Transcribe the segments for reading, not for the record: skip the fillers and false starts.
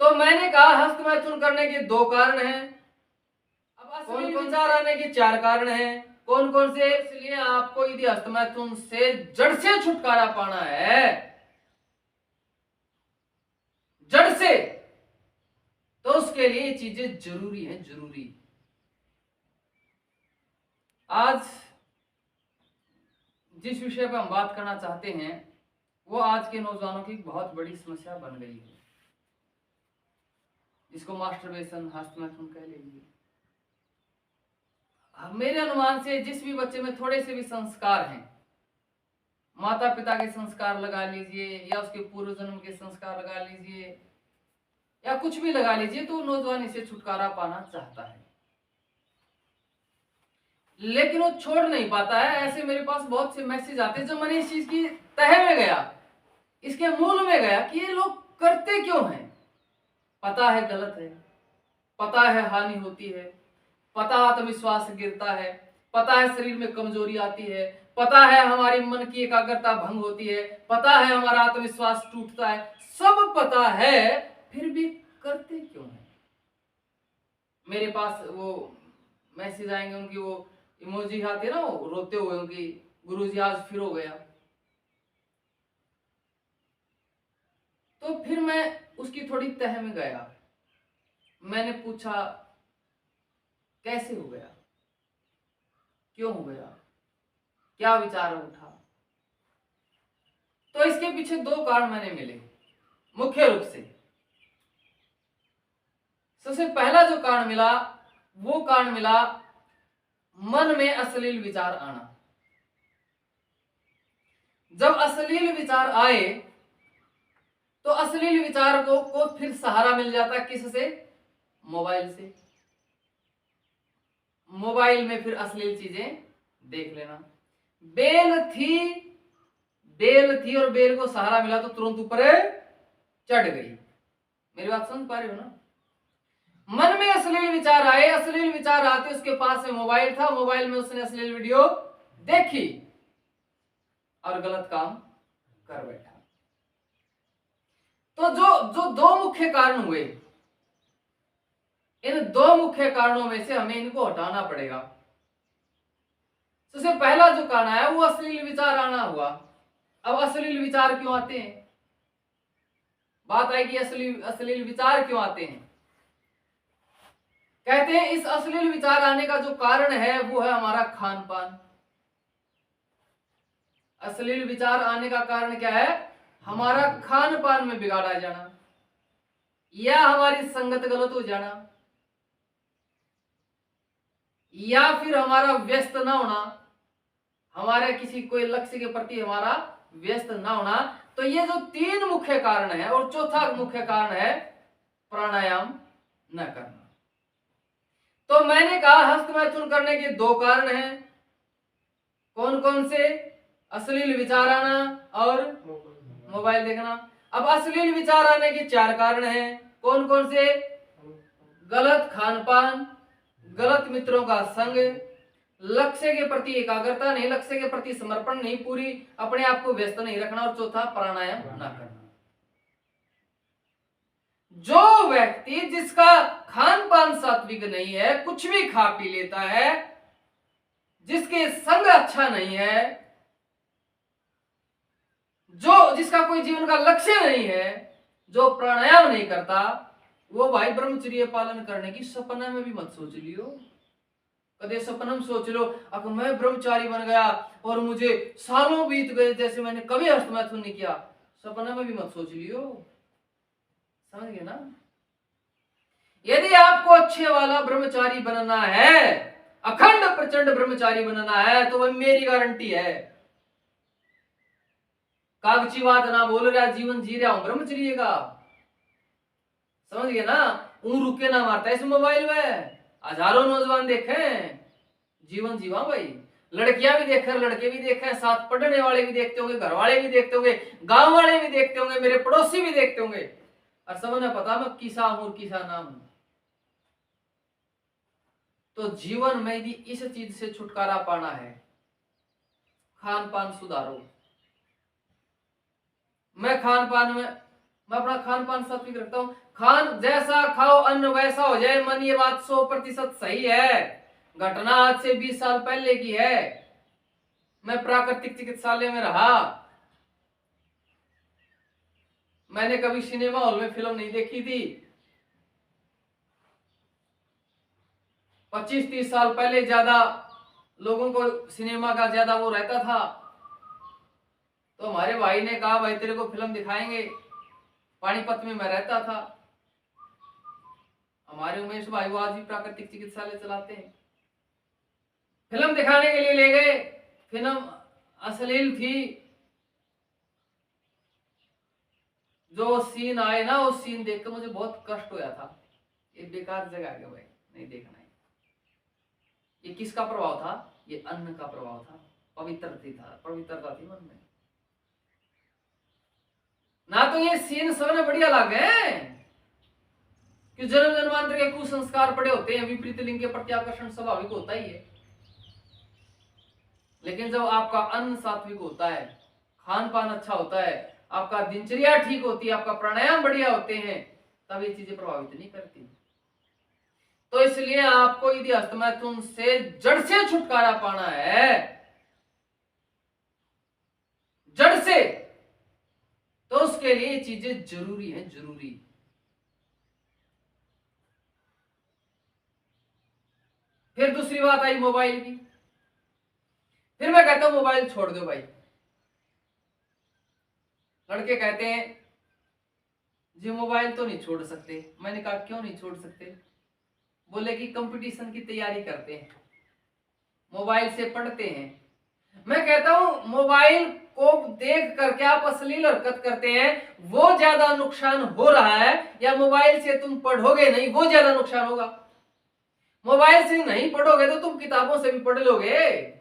तो मैंने कहा हस्तमैथुन करने के 2 कारण हैं। अब अश्लील विचार आने के 4 कारण हैं। कौन कौन से? इसलिए आपको यदि हस्तमैथुन से जड़ से छुटकारा पाना है, जड़ से, तो उसके लिए ये चीजें जरूरी हैं, जरूरी। आज जिस विषय पर हम बात करना चाहते हैं वो आज के नौजवानों की बहुत बड़ी समस्या बन गई है, जिसको मास्टरबेशन, हस्तमैथुन कह लीजिए। मेरे अनुमान से जिस भी बच्चे में थोड़े से भी संस्कार हैं, माता पिता के संस्कार लगा लीजिए या उसके पूर्व जन्म के संस्कार लगा लीजिए या कुछ भी लगा लीजिए, तो नौजवान इसे छुटकारा पाना चाहता है, लेकिन वो छोड़ नहीं पाता है। ऐसे मेरे पास बहुत से मैसेज आते हैं जब मैंने इस चीज की तह में गया, इसके मूल में गया कि ये लोग करते क्यों हैं। पता है गलत है, पता है हानि होती है, पता आत्मविश्वास गिरता है, पता है शरीर में कमजोरी आती है, पता है हमारी मन की एकाग्रता भंग होती है, पता है हमारा आत्मविश्वास टूटता है, सब पता है, फिर भी करते क्यों हैं। मेरे पास वो मैसेज आएंगे, उनकी वो इमोजी आती है ना, वो रोते हुए, उनकी गुरुजी आज फिर हो गया। तो फिर मैं उसकी थोड़ी तह में गया, मैंने पूछा कैसे हो गया, क्यों हो गया, क्या विचार उठा। तो इसके पीछे 2 कारण मैंने मिले मुख्य रूप से। सबसे पहला जो कारण मिला वो कारण मिला मन में अश्लील विचार आना। जब अश्लील विचार आए तो अश्लील विचार को फिर सहारा मिल जाता किससे? मोबाइल से। मोबाइल में फिर अश्लील चीजें देख लेना। बेल थी और बेल को सहारा मिला तो तुरंत ऊपर चढ़ गई। मेरी बात समझ पा रहे हो ना? मन में अश्लील विचार आए, अश्लील विचार आते उसके पास में मोबाइल था, मोबाइल में उसने अश्लील वीडियो देखी और गलत काम कर बैठा। तो जो 2 मुख्य कारण हुए, इन 2 मुख्य कारणों में से हमें इनको हटाना पड़ेगा। सबसे पहला जो कारण आया वो अश्लील विचार आना हुआ। अब अश्लील विचार क्यों आते हैं? बात आएगी अश्लील विचार क्यों आते हैं। कहते हैं इस अश्लील विचार आने का जो कारण है वो है हमारा खान पान। अश्लील विचार आने का कारण क्या है? हमारा खान पान में बिगाड़ा जाना या हमारी संगत गलत हो जाना या फिर हमारा व्यस्त ना होना, हमारे किसी कोई लक्ष्य के प्रति हमारा व्यस्त ना होना। तो ये जो 3 मुख्य कारण है और चौथा मुख्य कारण है प्राणायाम न करना। तो मैंने कहा हस्तमैथुन करने के 2 कारण हैं। कौन कौन से? अश्लील विचार आना और मोबाइल देखना। अब अश्लील विचार आने के 4 कारण हैं। कौन कौन से? गलत खान पान, गलत मित्रों का संग, लक्ष्य के प्रति एकाग्रता नहीं, लक्ष्य के प्रति समर्पण नहीं, पूरी अपने आप को व्यस्त नहीं रखना, और चौथा प्राणायाम ना करना। जो व्यक्ति जिसका खान पान सात्विक नहीं है, कुछ भी खा पी लेता है, जिसके संग अच्छा नहीं है, जो जिसका कोई जीवन का लक्ष्य नहीं है, जो प्राणायाम नहीं करता, वो भाई ब्रह्मचर्य पालन करने की सपना में भी मत सोच लियो। कदे सपना में सोच लो अगर मैं ब्रह्मचारी बन गया और मुझे सालों बीत गए जैसे मैंने कभी हस्तमैथुन नहीं किया, सपना में भी मत सोच लियो। समझ गए ना? यदि आपको अच्छे वाला ब्रह्मचारी बनना है, अखंड प्रचंड ब्रह्मचारी बनना है, तो वह मेरी गारंटी है, कागची बात ना बोल रहा, जीवन जी रहा हूं ब्रह्मचर्य का। समझ गए ना? रुके ना मारता इस मोबाइल में। हजारों नौजवान देखे, जीवन जीवा भाई। लड़कियां भी देखे, लड़के भी देखे, साथ पढ़ने वाले भी देखते होंगे, घर वाले भी देखते होंगे, गांव वाले भी देखते होंगे, मेरे पड़ोसी भी देखते होंगे, और सबने पता मैं किसा हूं, किसा नाम हूं। तो जीवन में यदि इस चीज से छुटकारा पाना है, खान पान सुधारो। मैं खान पान में मैं अपना खान पान सात्विक रखता हूं। खान जैसा खाओ अन्न वैसा हो जाए मन, ये बात 100% सही है। घटना आज से 20 साल पहले की है। मैं प्राकृतिक चिकित्सालय में रहा, मैंने कभी सिनेमा हॉल में फिल्म नहीं देखी थी। 25-30 साल पहले ज्यादा लोगों को सिनेमा का ज्यादा वो रहता था, तो हमारे भाई ने कहा भाई तेरे को फिल्म दिखाएंगे। पानीपत में मैं रहता था, हमारे उमेश भाई वो आज भी प्राकृतिक चिकित्सालय चलाते हैं। फिल्म दिखाने के लिए ले गए, फिल्म अश्लील थी। जो सीन आए ना, वो सीन देखकर मुझे बहुत कष्ट हुआ था। ये बेकार जगह है भाई, नहीं देखना है। ये किसका प्रभाव था? ये अन्न का प्रभाव था। पवित्रता थी मन में। ना तो ये सीन सबने बढ़िया लगे कि जन्म जन्मांतर के कुसंस्कार पड़े होते हैं, विपरीत लिंग के प्रति आकर्षण स्वाभाविक होता ही है। लेकिन जब आपका अन्न सात्विक होता है, खान पान अच्छा होता है, आपका दिनचर्या ठीक होती है, आपका प्राणायाम बढ़िया होते हैं, तब ये चीजें प्रभावित नहीं करती। तो इसलिए आपको यदि हस्तमैथुन से जड़ से छुटकारा पाना है, जड़ से, तो उसके लिए ये चीजें जरूरी है, जरूरी। फिर दूसरी बात आई मोबाइल की। फिर मैं कहता हूं मोबाइल छोड़ दो भाई। लड़के कहते हैं जी मोबाइल तो नहीं छोड़ सकते। मैंने कहा क्यों नहीं छोड़ सकते? बोले कि कंपटीशन की तैयारी करते हैं, मोबाइल से पढ़ते हैं। मैं कहता हूं मोबाइल को देख करके आप अश्लील हरकत करते हैं, वो ज्यादा नुकसान हो रहा है, या मोबाइल से तुम पढ़ोगे नहीं वो ज्यादा नुकसान होगा? मोबाइल से नहीं पढ़ोगे तो तुम किताबों से भी पढ़ लोगे,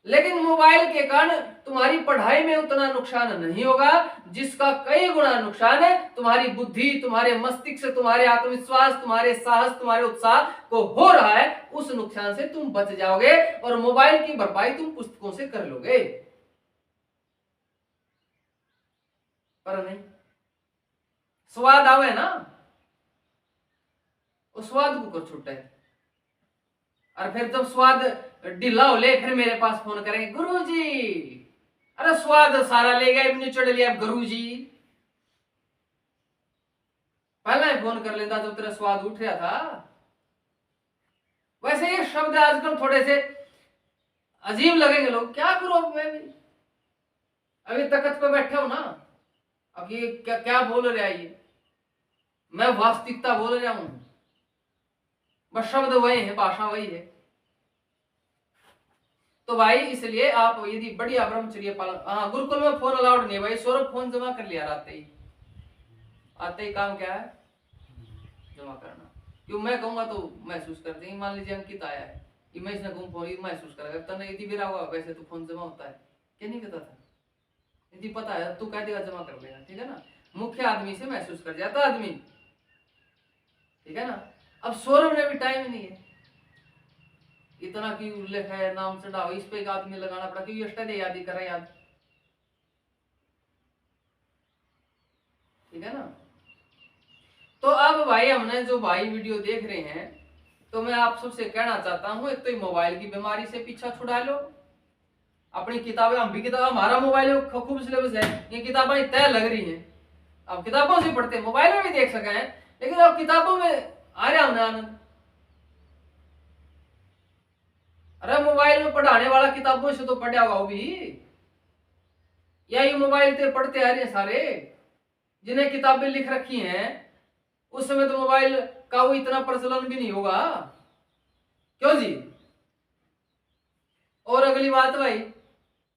लेकिन मोबाइल के कारण तुम्हारी पढ़ाई में उतना नुकसान नहीं होगा जिसका कई गुना नुकसान है तुम्हारी बुद्धि, तुम्हारे मस्तिष्क, तुम्हारे आत्मविश्वास, तुम्हारे साहस, तुम्हारे उत्साह को हो रहा है। उस नुकसान से तुम बच जाओगे और मोबाइल की भरपाई तुम पुस्तकों से कर लोगे। पर नहीं, स्वाद आवे ना, उस स्वाद को कर छूटे। और फिर जब स्वाद ढीला हो ले, फिर मेरे पास फोन करेंगे गुरुजी, अरे स्वाद सारा ले गए, निचड़ लिया गुरुजी। पहले फोन कर लेता जब तेरा स्वाद उठ रहा था। वैसे ये शब्द आजकल थोड़े से अजीब लगेंगे, लोग क्या करूं अब मैं भी, अभी तख्त पे बैठा हूं ना, अब ये क्या क्या बोल रहा है, ये मैं वास्तविकता बोल रहा हूं, बस शब्द वही है, भाषा वही है। तो भाई इसलिए आप यदि बढ़िया ब्रह्मचर्य पालन, हाँ गुरुकुल में फोन अलाउड नहीं भाई। सौरभ फोन जमा कर लिया आते ही काम क्या है, जमा करना। क्यों मैं कहूंगा तो महसूस कर देंगे। मान लीजिए अंकित आया है, कि मैं इसने गुम फोन महसूस करेगा, तब यदि मेरा हुआ वैसे तो फोन जमा होता है क्या? नहीं कहता था, यदि पता है तू कह देगा जमा कर लेगा, ठीक है ना। मुख्य आदमी से महसूस कर जाता आदमी, ठीक है ना। अब सौरभ ने भी टाइम नहीं है, इतना की उल्लेख है, नाम चढ़ाओ, इस पे एक आदमी लगाना पड़ा क्योंकि अष्टदे याद ही करे याद, ठीक है ना। तो अब भाई हमने जो भाई वीडियो देख रहे हैं, तो मैं आप सबसे कहना चाहता हूं, एक तो मोबाइल की बीमारी से पीछा छुड़ा लो। अपनी किताबें, हम भी किताब, हमारा मोबाइल खूब सिलेबस है, ये किताबें तय लग रही हैं, अब किताबों से पढ़ते हैं, मोबाइल में भी देख सके हैं, लेकिन अब किताबों में आ रहा हमने आनंद। अरे मोबाइल में पढ़ाने वाला किताबों से तो पढ़ा होगा वो भी, या ये मोबाइल से पढ़ते आ रहे हैं सारे जिन्हें किताबें लिख रखी हैं। उस समय तो मोबाइल का वो इतना प्रचलन भी नहीं होगा, क्यों जी। और अगली बात भाई,